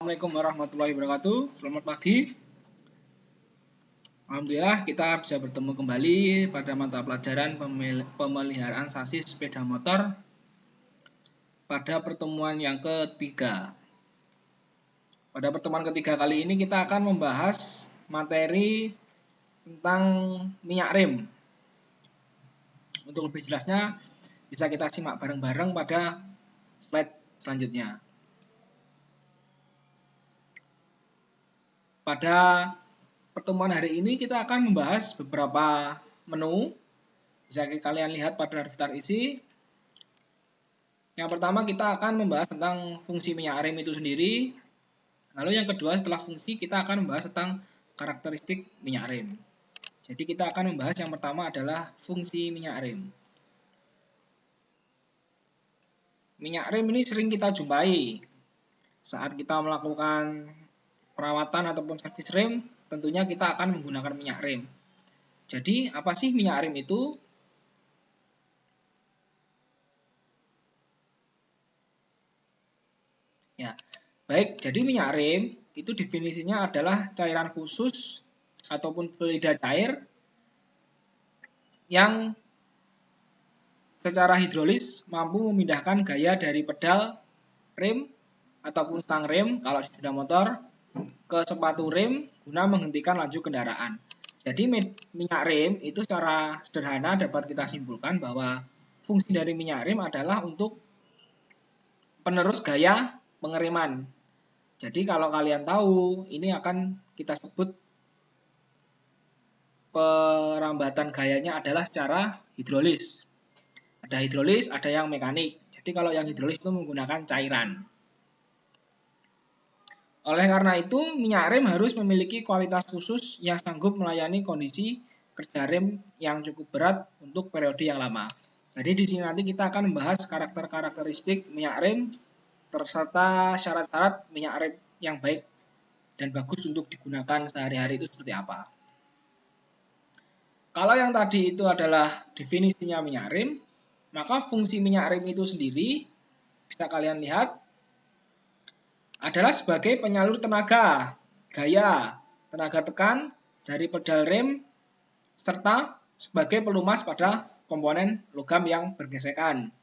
Assalamualaikum warahmatullahi wabarakatuh. Selamat pagi. Alhamdulillah kita bisa bertemu kembali pada mata pelajaran pemeliharaan sasis sepeda motor pada pertemuan yang ketiga. Pada pertemuan ketiga kali ini kita akan membahas materi tentang minyak rem. Untuk lebih jelasnya bisa kita simak bareng-bareng pada slide selanjutnya. Pada pertemuan hari ini kita akan membahas beberapa menu. Bisa kalian lihat pada daftar isi. Yang pertama kita akan membahas tentang fungsi minyak rem itu sendiri. Lalu yang kedua setelah fungsi kita akan membahas tentang karakteristik minyak rem. Jadi kita akan membahas yang pertama adalah fungsi minyak rem. Minyak rem ini sering kita jumpai saat kita melakukan perawatan ataupun servis rem. Tentunya kita akan menggunakan minyak rem. Jadi apa sih minyak rem itu? Ya, baik. Jadi minyak rem itu definisinya adalah cairan khusus ataupun fluida cair yang secara hidrolis mampu memindahkan gaya dari pedal rem ataupun stang rem kalau di sepeda motor ke sepatu rem guna menghentikan laju kendaraan. Jadi minyak rem itu secara sederhana dapat kita simpulkan bahwa fungsi dari minyak rem adalah untuk penerus gaya pengereman. Jadi kalau kalian tahu, ini akan kita sebut perambatan gayanya adalah secara hidrolis. Ada hidrolis, ada yang mekanik. Jadi kalau yang hidrolis itu menggunakan cairan. Oleh karena itu, minyak rem harus memiliki kualitas khusus yang sanggup melayani kondisi kerja rem yang cukup berat untuk periode yang lama. Jadi di sini nanti kita akan membahas karakteristik minyak rem serta syarat-syarat minyak rem yang baik dan bagus untuk digunakan sehari-hari itu seperti apa. Kalau yang tadi itu adalah definisinya minyak rem, maka fungsi minyak rem itu sendiri bisa kalian lihat adalah sebagai penyalur tenaga, gaya, tenaga tekan dari pedal rem serta sebagai pelumas pada komponen logam yang bergesekan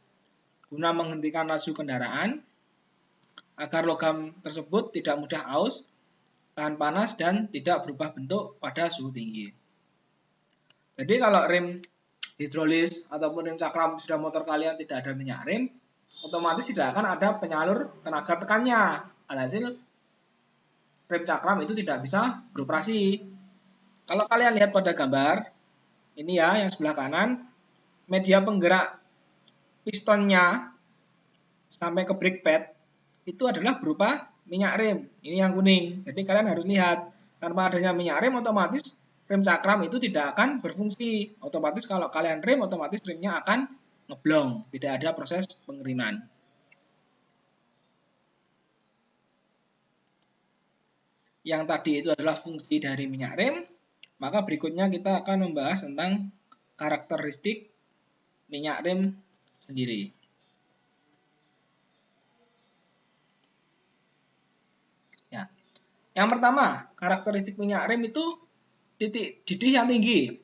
guna menghentikan laju kendaraan agar logam tersebut tidak mudah aus, tahan panas, dan tidak berubah bentuk pada suhu tinggi. Jadi kalau rem hidrolis ataupun rem cakram sepeda motor kalian tidak ada minyak rem, otomatis tidak akan ada penyalur tenaga tekannya. Alhasil rem cakram itu tidak bisa beroperasi. Kalau kalian lihat pada gambar, ini ya yang sebelah kanan, media penggerak pistonnya sampai ke brake pad itu adalah berupa minyak rem. Ini yang kuning. Jadi kalian harus lihat, tanpa adanya minyak rem otomatis rem cakram itu tidak akan berfungsi. Otomatis kalau kalian rem, otomatis remnya akan ngeblong. Tidak ada proses pengeriman. Yang tadi itu adalah fungsi dari minyak rem. Maka berikutnya kita akan membahas tentang karakteristik minyak rem sendiri. Ya. Yang pertama, karakteristik minyak rem itu titik didih yang tinggi.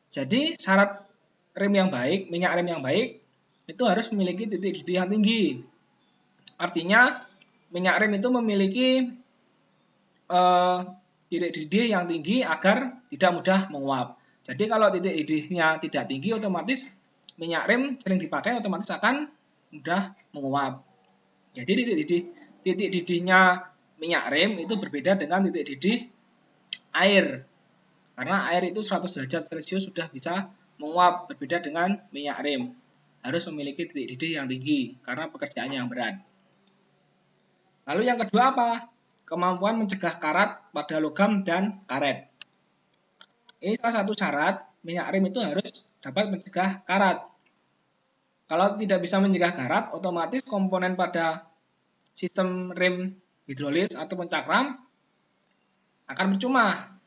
Jadi syarat rem yang baik, minyak rem yang baik itu harus memiliki titik didih yang tinggi. Artinya minyak rem itu memiliki titik didih yang tinggi agar tidak mudah menguap. Jadi kalau titik didihnya tidak tinggi, otomatis minyak rem sering dipakai otomatis akan mudah menguap. Jadi titik didihnya minyak rem itu berbeda dengan titik didih air. Karena air itu 100 derajat Celcius sudah bisa menguap, berbeda dengan minyak rem. Harus memiliki titik didih yang tinggi karena pekerjaannya yang berat. Lalu yang kedua apa? Kemampuan mencegah karat pada logam dan karet. Ini salah satu syarat minyak rem itu harus dapat mencegah karat. Kalau tidak bisa mencegah karat, otomatis komponen pada sistem rem hidrolis atau cakram akan percuma.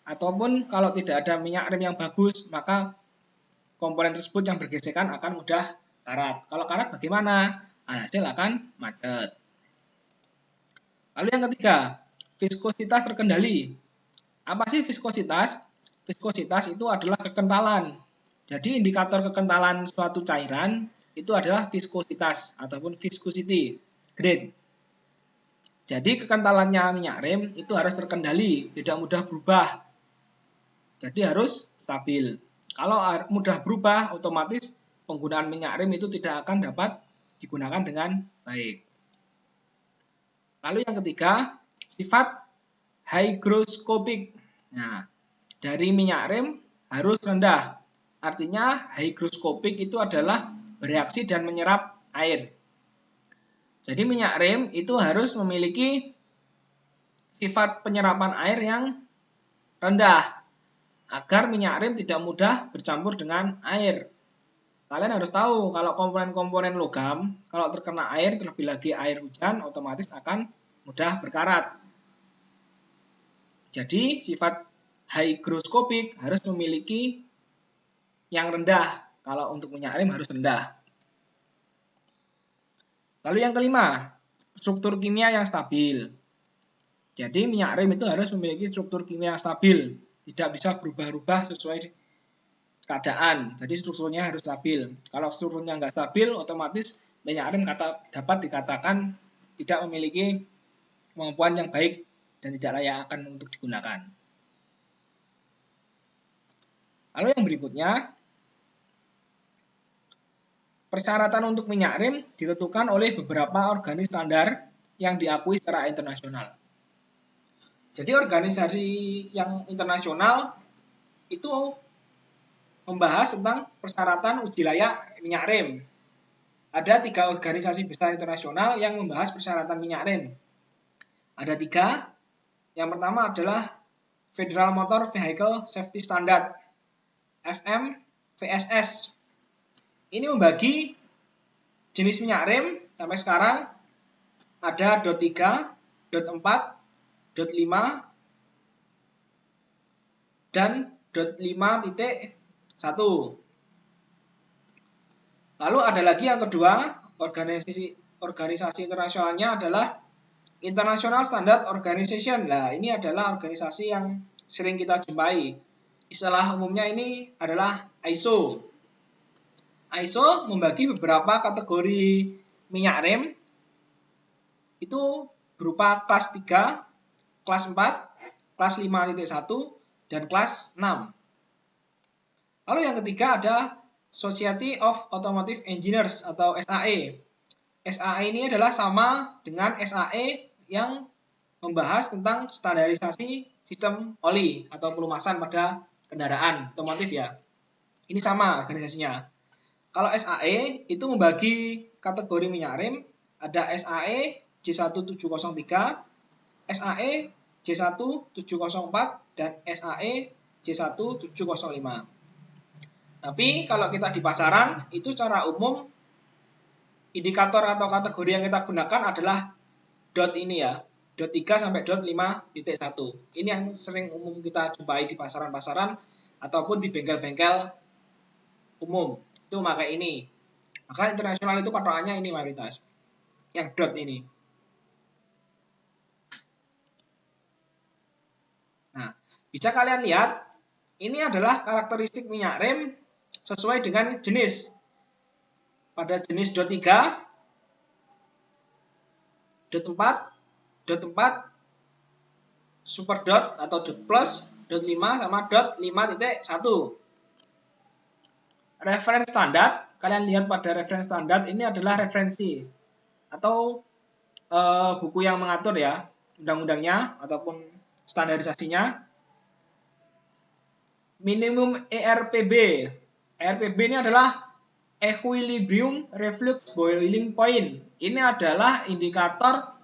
Ataupun kalau tidak ada minyak rem yang bagus, maka komponen tersebut yang bergesekan akan mudah karat. Kalau karat bagaimana? Hasil akan macet. Lalu yang ketiga, viskositas terkendali. Apa sih viskositas? Viskositas itu adalah kekentalan. Jadi indikator kekentalan suatu cairan itu adalah viskositas ataupun viscosity grade. Jadi kekentalannya minyak rem itu harus terkendali, tidak mudah berubah. Jadi harus stabil. Kalau mudah berubah, otomatis penggunaan minyak rem itu tidak akan dapat digunakan dengan baik. Lalu yang ketiga, sifat hygroscopic. Nah, dari minyak rem harus rendah. Artinya hygroscopic itu adalah bereaksi dan menyerap air. Jadi minyak rem itu harus memiliki sifat penyerapan air yang rendah agar minyak rem tidak mudah bercampur dengan air. Kalian harus tahu kalau komponen-komponen logam kalau terkena air, terlebih lagi air hujan, otomatis akan mudah berkarat. Jadi sifat hygroscopic harus memiliki yang rendah. Kalau untuk minyak rem harus rendah. Lalu yang kelima, struktur kimia yang stabil. Jadi minyak rem itu harus memiliki struktur kimia yang stabil, tidak bisa berubah-ubah sesuai keadaan. Jadi strukturnya harus stabil. Kalau strukturnya nggak stabil, otomatis minyak rem dapat dikatakan tidak memiliki kemampuan yang baik dan tidak layak akan untuk digunakan. Lalu yang berikutnya, persyaratan untuk minyak rem ditentukan oleh beberapa organisasi standar yang diakui secara internasional. Jadi organisasi yang internasional itu membahas tentang persyaratan uji layak minyak rem. Ada 3 organisasi besar internasional yang membahas persyaratan minyak rem. Ada 3. Yang pertama adalah Federal Motor Vehicle Safety Standard, FMVSS. Ini membagi jenis minyak rem sampai sekarang ada .3, .4, .5, dan .5.1. Lalu ada lagi yang kedua, organisasi internasionalnya adalah International Standard Organization. Nah, ini adalah organisasi yang sering kita jumpai. Istilah umumnya ini adalah ISO. ISO membagi beberapa kategori minyak rem itu berupa kelas 3, kelas 4, kelas 5.1, dan kelas 6. Lalu yang ketiga ada Society of Automotive Engineers atau SAE. SAE ini adalah sama dengan SAE yang membahas tentang standarisasi sistem oli atau pelumasan pada kendaraan otomotif ya. Ini sama organisasinya. Kalau SAE itu membagi kategori minyak rem, ada SAE J1703, SAE J1704, dan SAE J1705. Tapi kalau kita di pasaran, itu secara umum indikator atau kategori yang kita gunakan adalah dot ini ya, dot 3 sampai dot 5.1. Ini yang sering umum kita jumpai di pasaran-pasaran ataupun di bengkel-bengkel umum. Itu pakai ini. Maka internasional itu patokannya ini mayoritas. Yang dot ini. Nah, bisa kalian lihat, ini adalah karakteristik minyak rem sesuai dengan jenis. Pada jenis dot 3, dot 4, super dot atau dot plus, dot 5 sama dot 5.1. Reference standar, kalian lihat pada reference standar ini adalah referensi atau buku yang mengatur ya undang-undangnya ataupun standarisasinya. Minimum ERPB. ERPB ini adalah Equilibrium Reflux Boiling Point. Ini adalah indikator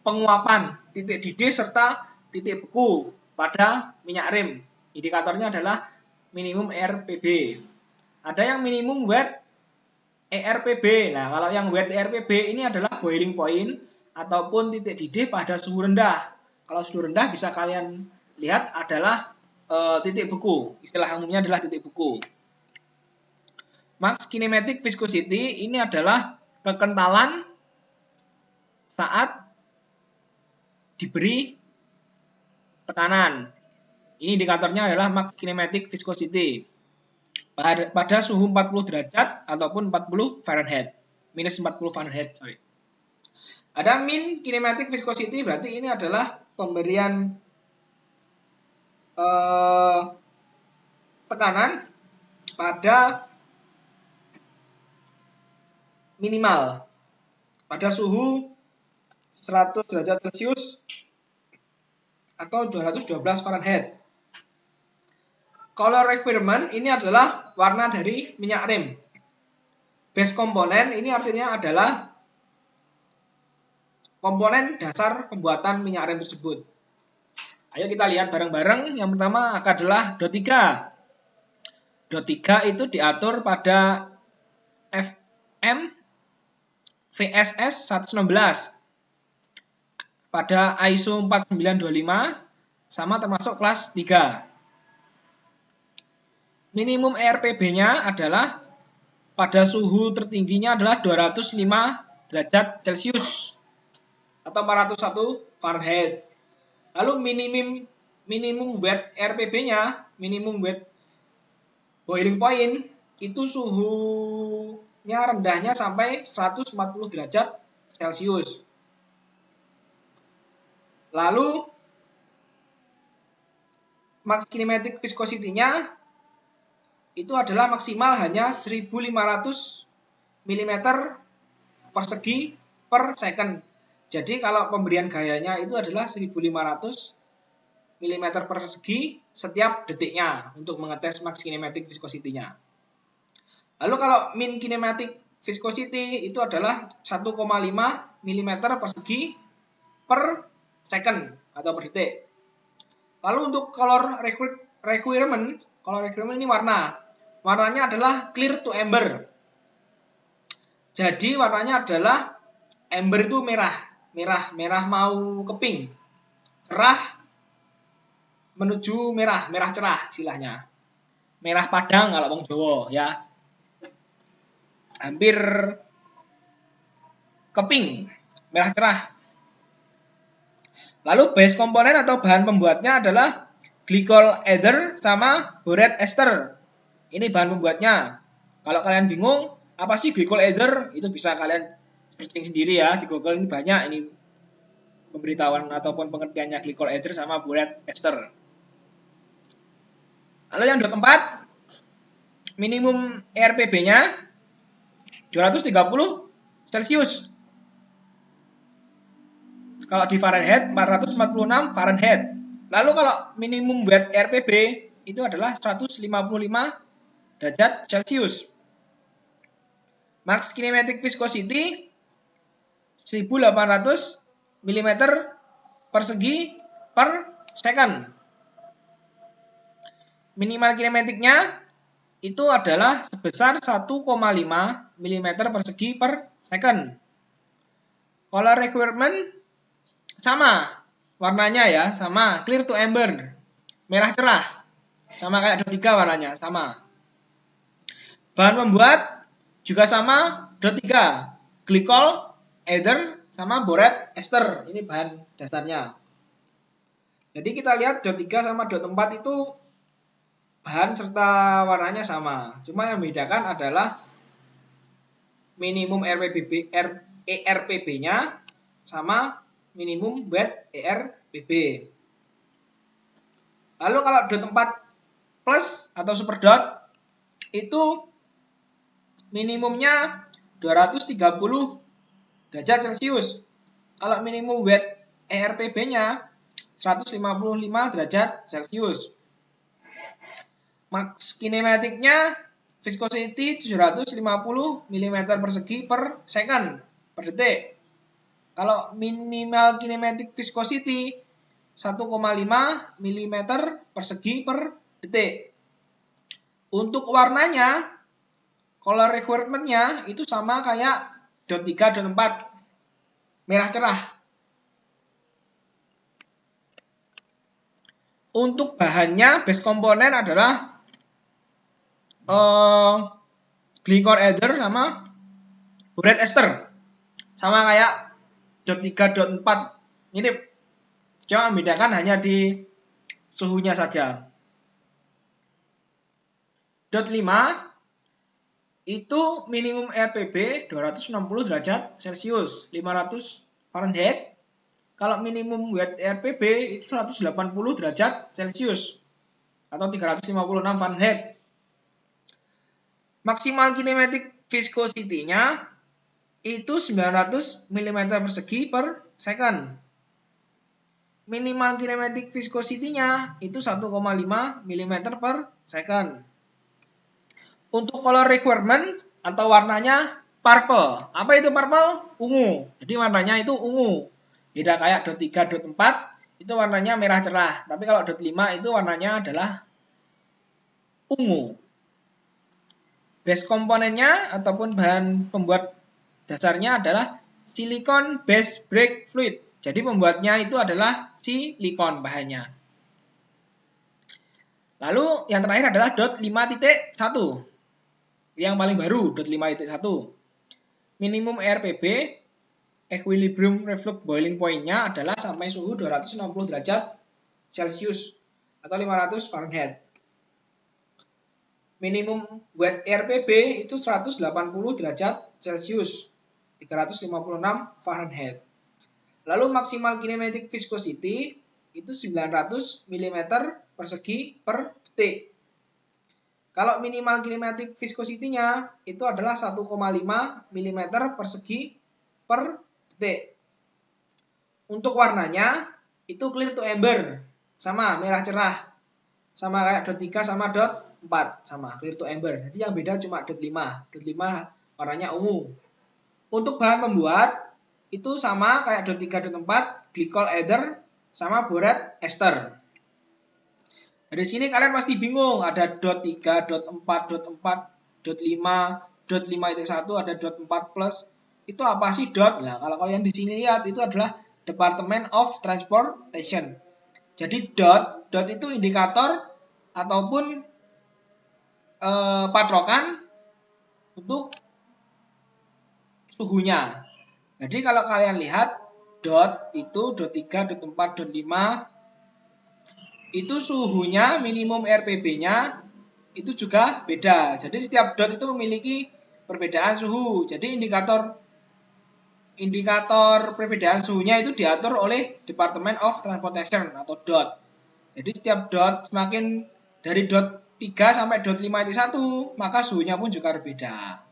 penguapan titik didih serta titik beku pada minyak rem. Indikatornya adalah minimum ERPB. Ada yang minimum wet ERPB. Nah, kalau yang wet ERPB ini adalah boiling point ataupun titik didih pada suhu rendah. Kalau suhu rendah bisa kalian lihat adalah titik beku. Istilah umumnya adalah titik beku. Max kinematic viscosity ini adalah kekentalan saat diberi tekanan. Ini indikatornya adalah max kinematic viscosity pada suhu 40 derajat ataupun 40 Fahrenheit. Minus 40 Fahrenheit, sorry. Ada min kinematic viscosity, berarti ini adalah pemberian tekanan pada minimal pada suhu 100 derajat Celcius atau 212 Fahrenheit. Color requirement ini adalah warna dari minyak rem. Base component ini artinya adalah komponen dasar pembuatan minyak rem tersebut. Ayo kita lihat bareng-bareng. Yang pertama adalah DOT 3. DOT 3 itu diatur pada FM VSS 116 pada ISO 4925 sama termasuk kelas 3. Minimum ERPB-nya adalah pada suhu tertingginya adalah 205 derajat Celcius atau 401 Fahrenheit. Lalu minimum wet RPB-nya, minimum wet boiling point, itu suhunya rendahnya sampai 140 derajat Celcius. Lalu max kinematic viscosity-nya itu adalah maksimal hanya 1500 mm persegi per second. Jadi kalau pemberian gayanya itu adalah 1500 mm persegi setiap detiknya untuk mengetes max kinematic viscosity-nya. Lalu kalau min kinematic viscosity itu adalah 1,5 mm persegi per second atau per detik. Lalu untuk color requirement ini warnanya adalah clear to amber. Jadi warnanya adalah amber itu merah mau ke pink, cerah menuju merah cerah istilahnya. Merah padang kalau wong Jawa ya. Hampir ke pink, merah cerah. Lalu base komponen atau bahan pembuatnya adalah glycol ether sama borate ester. Ini bahan pembuatnya. Kalau kalian bingung, apa sih glycol ether? Itu bisa kalian searching sendiri ya. Di Google ini banyak ini pemberitahuan ataupun pengertiannya glycol ether sama borate ester. Lalu yang DOT 4, minimum ERPB-nya 230 Celcius. Kalau di Fahrenheit 446 Fahrenheit. Lalu kalau minimum wet RPB itu adalah 155 derajat Celcius. Max kinematic viscosity 1800 mm persegi per second. Minimal kinematiknya itu adalah sebesar 1,5 mm persegi per second. Color requirement sama warnanya ya, sama clear to amber, merah cerah, sama kayak DOT 3 warnanya sama. Bahan pembuat juga sama DOT 3, glycol ether sama borate ester, ini bahan dasarnya. Jadi kita lihat DOT 3 sama DOT 4 itu bahan serta warnanya sama, cuma yang membedakan adalah minimum ERPB-nya sama minimum wet ERPB. Lalu kalau DOT 4 plus atau super dot itu minimumnya 230 derajat Celcius. Kalau minimum wet ERPB-nya 155 derajat Celcius. Max kinematiknya viscosity 750 mm persegi per second per detik. Kalau minimal kinematic viscosity 1,5 mm persegi per detik. Untuk warnanya, color requirement-nya itu sama kayak DOT 3, DOT 4. Merah cerah. Untuk bahannya, base komponen adalah glycol ether sama borate ester. Sama kayak DOT 3, DOT 4 mirip. Cuma membedakan hanya di suhunya saja. Dot 5 itu minimum RPB 260 derajat Celcius, 500 Fahrenheit. Kalau minimum wet RPB itu 180 derajat Celcius atau 356 Fahrenheit. Maksimal kinematic viscosity-nya itu 900 mm persegi per second. Minimal kinematic viscosity-nya itu 1,5 mm per second. Untuk color requirement atau warnanya purple. Apa itu purple? Ungu. Jadi warnanya itu ungu. Beda kayak dot 3, dot 4 itu warnanya merah cerah. Tapi kalau dot 5 itu warnanya adalah ungu. Base komponennya ataupun bahan pembuat dasarnya adalah silicon base break fluid. Jadi pembuatnya itu adalah silikon bahannya. Lalu yang terakhir adalah dot 5.1. Yang paling baru, dot 5.1. Minimum RPB, equilibrium reflux boiling point-nya adalah sampai suhu 260 derajat Celcius atau 500 Fahrenheit. Minimum wet RPB itu 180 derajat Celcius, 356 Fahrenheit. Lalu maksimal kinematic viscosity itu 900 mm persegi per detik. Kalau minimal kinematic viscosity-nya itu adalah 1,5 mm persegi per detik. Untuk warnanya itu clear to amber, sama merah cerah. Sama kayak dot 3 sama dot 4, sama clear to amber. Jadi yang beda cuma dot 5. Dot 5 warnanya ungu. Untuk bahan pembuat itu sama kayak dot 3, dot 4, glycol ether sama borat ester. Dari sini kalian pasti bingung, ada dot 3, dot 4, dot 4, dot 5, dot 5.1, ada dot 4 plus. Itu apa sih dot? Nah, kalau kalian di sini lihat itu adalah Department of Transportation. Jadi dot itu indikator ataupun patokan untuk suhunya. Jadi kalau kalian lihat dot itu dot 3, dot 4, dot 5 itu suhunya minimum RPB-nya itu juga beda. Jadi setiap dot itu memiliki perbedaan suhu. Jadi indikator perbedaan suhunya itu diatur oleh Department of Transportation atau dot. Jadi setiap dot semakin dari dot 3 sampai dot 5.1 maka suhunya pun juga berbeda.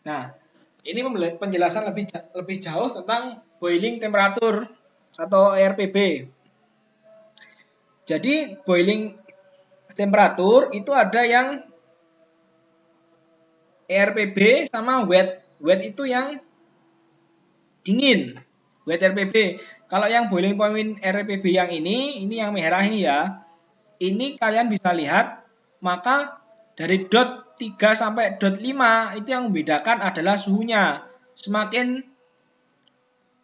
Nah, ini penjelasan lebih jauh tentang boiling temperature atau RPB. Jadi boiling temperature itu ada yang RPB sama wet. Wet itu yang dingin. Wet RPB. Kalau yang boiling point RPB yang ini yang merah ini ya. Ini kalian bisa lihat, maka dari dot 3 sampai dot 5 itu yang membedakan adalah suhunya. Semakin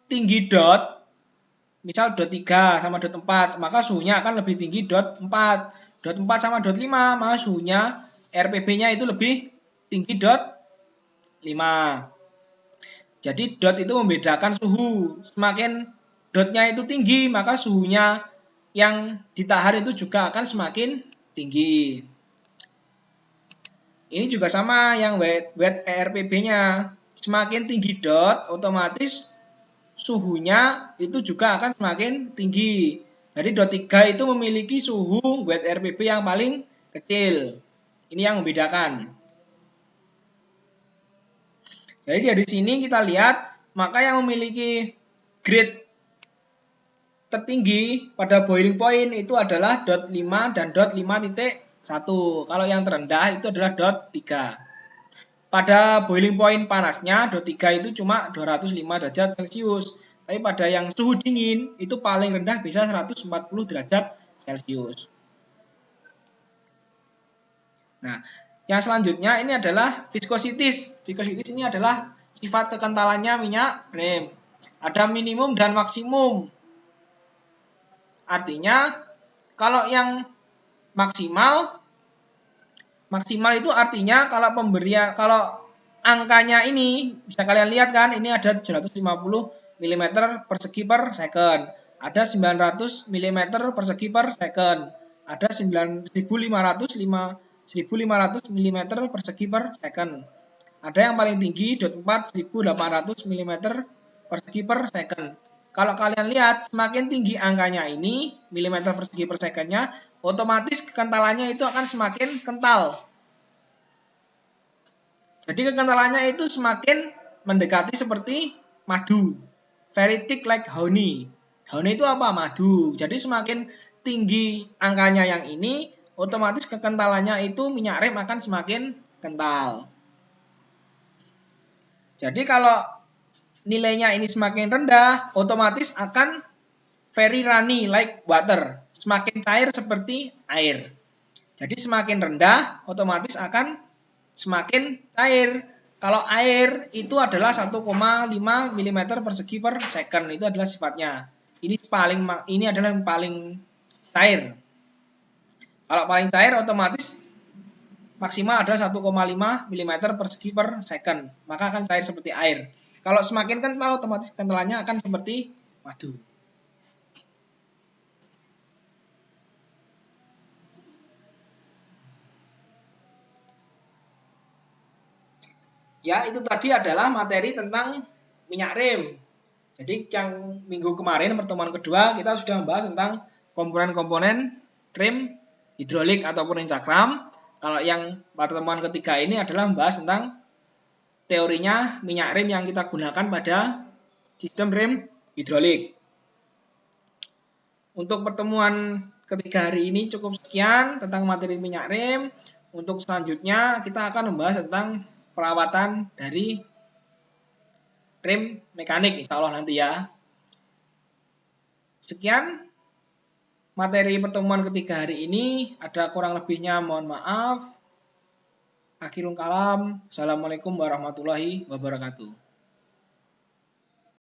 tinggi dot, misal dot 3 sama dot 4, maka suhunya akan lebih tinggi dot 4. Dot 4 sama dot 5, maka suhunya RPB-nya itu lebih tinggi dot 5. Jadi dot itu membedakan suhu. Semakin dotnya itu tinggi, maka suhunya yang ditahan itu juga akan semakin tinggi. Ini juga sama yang wet RPB-nya. Semakin tinggi dot, otomatis suhunya itu juga akan semakin tinggi. Jadi dot 3 itu memiliki suhu wet RPB yang paling kecil. Ini yang membedakan. Jadi dari sini kita lihat, maka yang memiliki grade tertinggi pada boiling point itu adalah dot 5 dan dot 5.1. Kalau yang terendah itu adalah dot 3. Pada boiling point panasnya dot 3 itu cuma 205 derajat Celcius. Tapi pada yang suhu dingin itu paling rendah bisa 140 derajat Celcius. Nah, yang selanjutnya ini adalah viscosities. Viscosities ini adalah sifat kekentalannya minyak rem. Ada minimum dan maksimum. Artinya kalau yang maksimal itu artinya kalau angkanya ini bisa kalian lihat kan, ini ada 750 mm persegi per second, ada 900 mm persegi per second, ada 1500 mm persegi per second. Ada yang paling tinggi 4 1800 mm persegi per second. Kalau kalian lihat semakin tinggi angkanya ini, milimeter persegi per secondnya, otomatis kekentalannya itu akan semakin kental. Jadi kekentalannya itu semakin mendekati seperti madu. Very thick like honey. Honey itu apa? Madu. Jadi semakin tinggi angkanya yang ini, otomatis kekentalannya itu minyak rem akan semakin kental. Jadi kalau nilainya ini semakin rendah, otomatis akan very runny like water. Semakin cair seperti air. Jadi semakin rendah, otomatis akan semakin cair. Kalau air itu adalah 1,5 mm persegi per second. Itu adalah sifatnya. Ini adalah yang paling cair. Kalau paling cair otomatis maksimal ada 1,5 mm persegi per second. Maka akan cair seperti air. Kalau semakin kental, otomatis kentalannya akan seperti madu. Ya, itu tadi adalah materi tentang minyak rem. Jadi yang minggu kemarin, pertemuan kedua, kita sudah membahas tentang komponen-komponen rem hidrolik ataupun rem cakram. Kalau yang pertemuan ketiga ini adalah membahas tentang teorinya minyak rem yang kita gunakan pada sistem rem hidrolik. Untuk pertemuan ketiga hari ini cukup sekian tentang materi minyak rem. Untuk selanjutnya kita akan membahas tentang perawatan dari rem mekanik, insya Allah nanti ya. Sekian materi pertemuan ketiga hari ini. Ada kurang lebihnya mohon maaf. Akhirul kalam. Assalamualaikum warahmatullahi wabarakatuh.